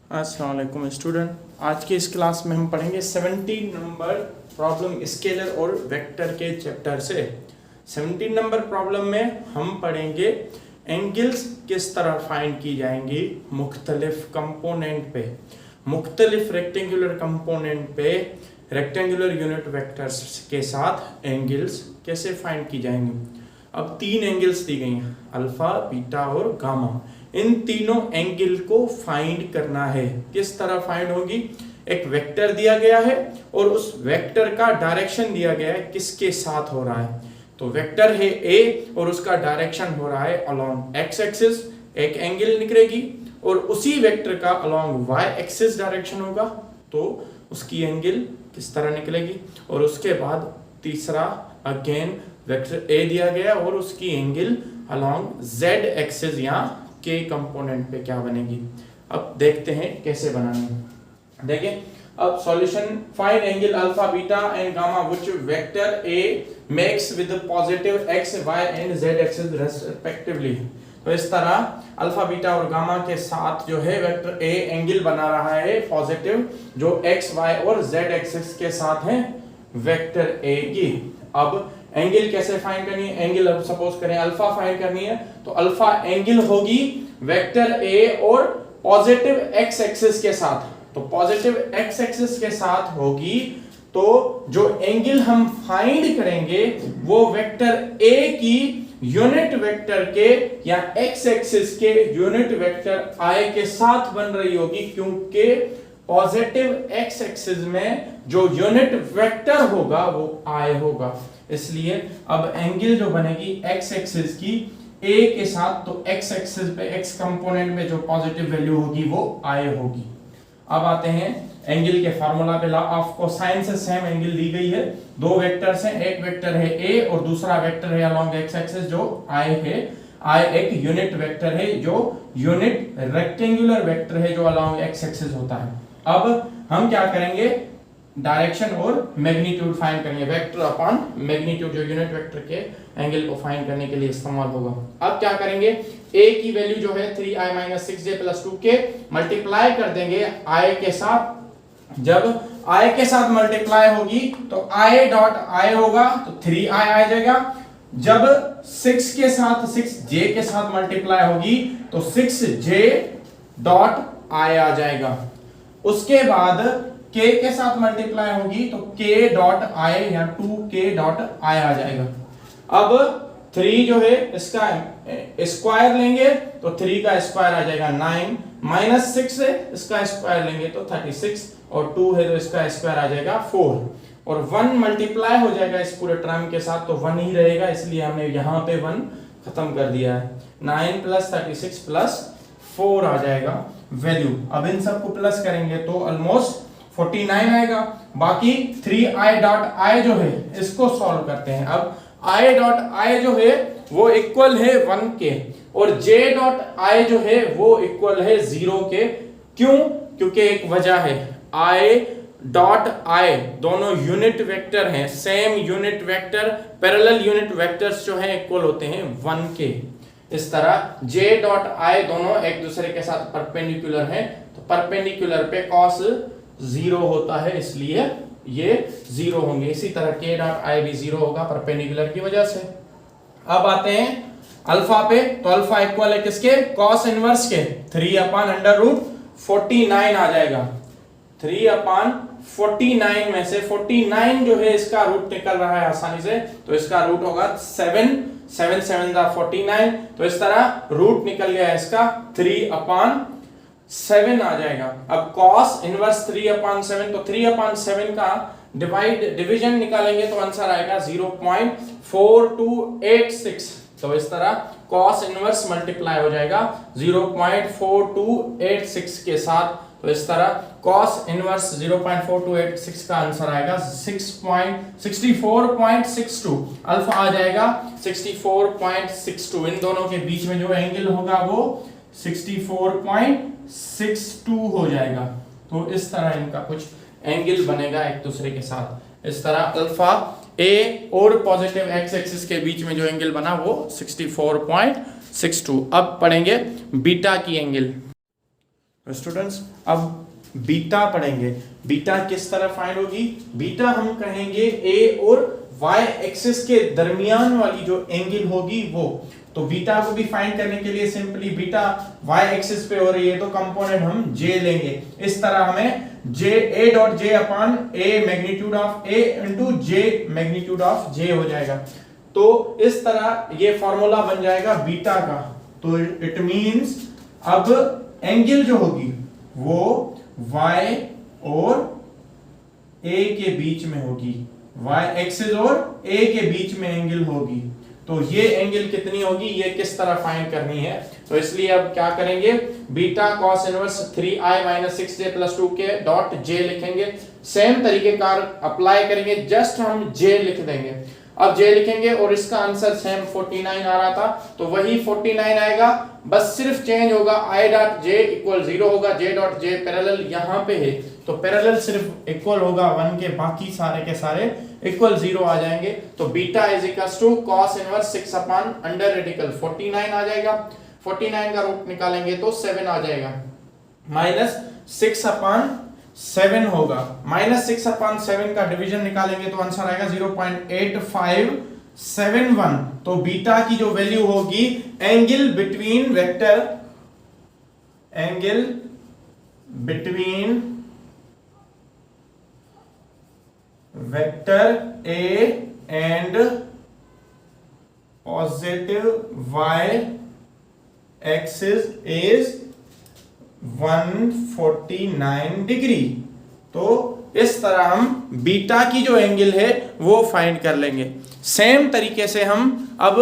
अस्सलाम वालेकुम स्टूडेंट। आज के इस क्लास में हम पढ़ेंगे 17 नंबर प्रॉब्लम स्केलर और वेक्टर के चैप्टर से। 17 नंबर प्रॉब्लम में हम पढ़ेंगे एंगल्स किस तरह फाइंड की जाएंगी मुख्तलिफ कंपोनेंट पे, मुख्तलिफ रेक्टेंगुलर कंपोनेंट पे रेक्टेंगुलर यूनिट वेक्टर्स के साथ एंगल्स कैसे फाइंड की जाएंगी। अब तीन एंगल्स दी गई हैं, अल्फा, बीटा और गामा। इन तीनों एंगल को फाइंड करना है। किस तरह फाइंड होगी? एक वेक्टर दिया गया है और उस वेक्टर का डायरेक्शन दिया गया है किसके साथ हो रहा है। तो वेक्टर है ए और उसका डायरेक्शन हो रहा है अलोंग एक्स एक्सिस, एक एंगल निकलेगी, और उसी वेक्टर का अलोंग वाई एक्सिस डायरेक्शन होगा तो उसकी एंगल किस तरह निकलेगी। और उसके बाद तीसरा अगेन वेक्टर ए दिया गया और उसकी एंगल अलोंग जेड एक्सिस या के कंपोनेंट पे क्या बनेगी। अब देखते हैं कैसे बनाने। देखिए अब solution, find angle alpha, beta and gamma which vector A makes with positive X, Y and Z axis respectively. तो इस तरह अल्फा, बीटा और गामा के साथ जो है वेक्टर ए एंगल बना रहा है पॉजिटिव, जो एक्स, वाई और जेड एक्सिस के साथ है वेक्टर ए की। अब एंगल कैसे फाइंड करनी है? एंगल अब सपोज करें अल्फा फाइंड करनी है तो अल्फा एंगल होगी वेक्टर ए और पॉजिटिव एक्स एक्सिस के साथ। तो पॉजिटिव एक्स एक्सिस के साथ होगी तो जो एंगल हम फाइंड करेंगे वो वेक्टर ए की यूनिट वेक्टर के या एक्स एक्सिस के यूनिट वेक्टर आई के साथ बन रही होगी, क्योंकि पॉजिटिव एक्स एक्सिस में जो यूनिट वेक्टर होगा वो आई होगा। इसलिए अब एंगल जो बनेगी एक्स एक्सिस की ए के साथ, तो एक्स एक्सिस पे एक्स कंपोनेंट में जो पॉजिटिव वैल्यू होगी वो आई होगी। अब आते हैं एंगल के फार्मूला पे। लॉ ऑफ कोसाइन से सेम एंगल दी गई है। दो वेक्टर्स हैं, एक वेक्टर है ए और दूसरा वेक्टर है अलोंग एक्स एक्सिस जो आई है। आई एक यूनिट वेक्टर है जो यूनिट रेक्टेंगुलर वेक्टर है जो अलोंग एक्स एक्सिस होता है। अब हम क्या करेंगे? डायरेक्शन और मैग्नीट्यूड फाइंड करेंगे। वेक्टर अपॉन मैग्नीट्यूड जो यूनिट वेक्टर के एंगल को फाइंड करने के लिए इस्तेमाल होगा। अब क्या करेंगे? a की वैल्यू जो है 3i - 6j + 2k मल्टीप्लाई कर देंगे i के साथ। जब i के साथ मल्टीप्लाई होगी तो i डॉट i होगा तो 3i आ जाएगा। जब 6 के साथ 6j के साथ मल्टीप्लाई होगी तो 6j डॉट i आ जाएगा। उसके बाद k के साथ मल्टीप्लाई होगी तो k डॉट i या 2k डॉट i आ जाएगा। अब 3 जो है इसका स्क्वायर लेंगे तो 3 का स्क्वायर आ जाएगा 9 - 6 है इसका स्क्वायर लेंगे तो 36 और 2 है तो इसका स्क्वायर आ जाएगा 4 और 1 मल्टीप्लाई हो जाएगा इस पूरे टर्म के साथ तो 1 ही रहेगा, इसलिए हमने यहाँ पे 1 खत्म कर दिया है। 9 + 36 + 4 आ जाएगा वैल्यू। अब इन सबको प्लस करेंगे तो ऑलमोस्ट 49 आएगा। बाकी 3i डॉट i जो है इसको सॉल्व करते हैं। अब i डॉट i जो है वो इक्वल है 1 के और j डॉट i जो है वो इक्वल है 0 के। क्यों? क्योंकि एक वजह है, i डॉट i दोनों यूनिट वेक्टर हैं, same unit vector, parallel unit vectors जो हैं इक्वल होते हैं 1 के। इस तरह j डॉट i दोनों एक दूसरे के साथ परपेंडिकुलर हैं तो परपेंडिकुलर पे cos 0 होता है, इसलिए ये 0 होंगे। इसी तरह k डॉट i भी 0 होगा परपेंडिकुलर की वजह से। अब आते हैं अल्फा पे, तो अल्फा इक्वल है किसके? cos इनवर्स के 3/√49 आ जाएगा। 3/49 में से 49 जो है इसका रूट निकल रहा है आसानी से, तो इसका रूट होगा 7 7 7 49, तो इस तरह रूट निकल गया इसका 3/7 आ जाएगा। अब cos इनवर्स 3/7 तो 3/7 का डिवीजन निकालेंगे तो आंसर आएगा 0.4286। तो इस तरह cos इनवर्स मल्टीप्लाई हो जाएगा 0.4286 के साथ। तो इस तरह cos इनवर्स 0.4286 का आंसर आएगा 64.62। अल्फा आ जाएगा 64.62। इन दोनों के बीच में जो एंगल होगा वो 64.62 हो जाएगा। तो इस तरह इनका कुछ एंगल बनेगा एक दूसरे के साथ। इस तरह अल्फा ए और पॉजिटिव एक्स एक्सिस के बीच में जो एंगल बना वो 64.62। अब पढ़ेंगे बीटा की एंगल। स्टूडेंट्स अब बीटा पढ़ेंगे। बीटा किस तरह फाइंड होगी? बीटा हम कहेंगे ए और वाई एक्सिस के दरमियान वाली जो एंगल होगी वो। तो बीटा को भी फाइंड करने के लिए सिंपली बीटा वाई एक्सिस पे हो रही है तो कंपोनेंट हम जे लेंगे। इस तरह हमें J A dot J upon A magnitude of A into J magnitude of J हो जाएगा। तो इस तरह ये फॉर्मूला बन जाएगा बीटा का। तो इट मींस अब एंगल जो होगी वो y और a के बीच में होगी, y एक्सिस और a के बीच में एंगल होगी। तो ये एंगल कितनी होगी, ये किस तरह फाइंड करनी है? तो इसलिए अब क्या करेंगे, beta cos inverse 3i minus 6j plus 2k dot j लिखेंगे। सेम तरीके का अप्लाई करेंगे, जस्ट हम j लिख देंगे। अब j लिखेंगे और इसका आंसर सेम 49 आ रहा था तो वही 49 आएगा, बस सिर्फ चेंज होगा i डॉट j इक्वल 0 होगा, j डॉट j पैरेलल यहाँ पे है तो पैरेलल सिर्फ इक्वल होगा 1 के, बाकी सारे के सारे इक्वल 0 आ जाएंगे। तो beta is equals to cos inverse 6 upon under radical 49 आ जाएगा। 49 का रूट निकालेंगे तो 7 आ जाएगा, माइनस 6 अपॉन 7 होगा। माइनस 6 अपॉन 7 का डिवीजन निकालेंगे तो आंसर आएगा 0.8571। तो बीटा की जो वैल्यू होगी angle between vector A and positive y axis is 149 degree. तो इस तरह हम बीटा की जो एंगल है वो फाइंड कर लेंगे। सेम तरीके से हम अब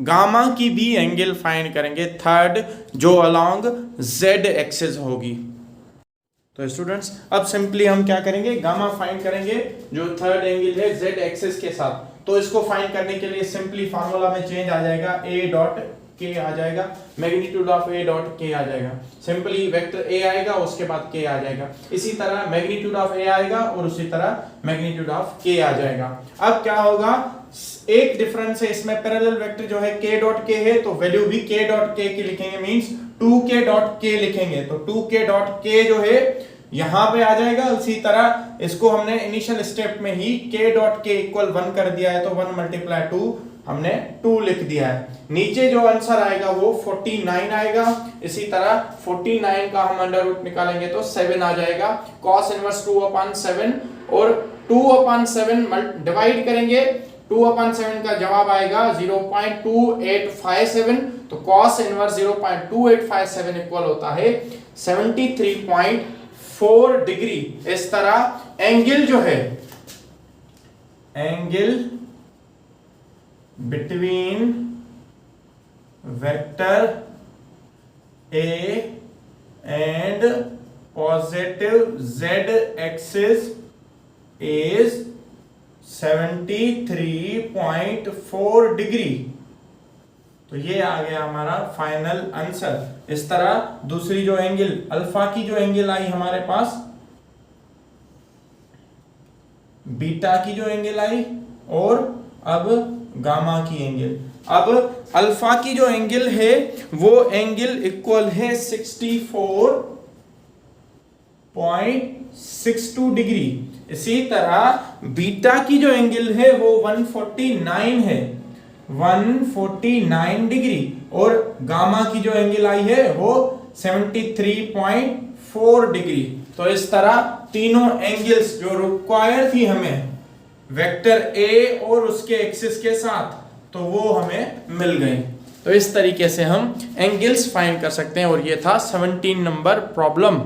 गामा की भी एंगल फाइंड करेंगे, थर्ड, जो अलोंग z एक्सिस होगी। तो स्टूडेंट्स अब सिंपली हम क्या करेंगे, गामा फाइंड करेंगे जो थर्ड एंगल है z एक्सिस के साथ। तो इसको फाइंड करने के लिए सिंपली फार्मूला में चेंज आ जाएगा, a डॉट k आ जाएगा, magnitude of a dot k आ जाएगा। सिंपली वेक्टर a आएगा उसके बाद k आ जाएगा, इसी तरह मैग्नीट्यूड ऑफ a आएगा और उसी तरह मैग्नीट्यूड ऑफ k आ जाएगा। अब क्या होगा, एक डिफरेंस है इसमें, पैरेलल वेक्टर जो है k डॉट k है तो वैल्यू भी k डॉट k की लिखेंगे, मींस 2k डॉट k लिखेंगे। तो 2k डॉट k जो है यहां पे आ जाएगा। उसी तरह इसको हमने इनिशियल स्टेप में ही k डॉट k इक्वल 1 कर दिया है तो 1 मल्टीप्लाई 2 हमने 2 लिख दिया है। नीचे जो आंसर आएगा वो 49 आएगा। इसी तरह 49 का हम अंडर रूट निकालेंगे तो 7 आ जाएगा। cos इनवर्स 2/7 और 2/7 डिवाइड करेंगे, 2/7 का जवाब आएगा 0.2857। तो cos इनवर्स 0.2857 इक्वल होता है 73.4 डिग्री। इस तरह एंगल जो है, angle between vector a and positive z axis is 73.4 degree. तो ये आ गया हमारा फाइनल आंसर। इस तरह दूसरी जो एंगल अल्फा की जो एंगल आई हमारे पास, बीटा की जो एंगल आई और अब गामा की एंगल। अब अल्फा की जो एंगल है वो एंगल इक्वल है 64.62 डिग्री। इसी तरह बीटा की जो एंगल है वो 149 है, 149 डिग्री, और गामा की जो एंगल आई है वो 73.4 डिग्री। तो इस तरह तीनों एंगल्स जो रिक्वायर थी हमें वेक्टर ए और उसके एक्सिस के साथ, तो वो हमें मिल गए। तो इस तरीके से हम एंगल्स फाइंड कर सकते हैं और ये था 17 नंबर प्रॉब्लम।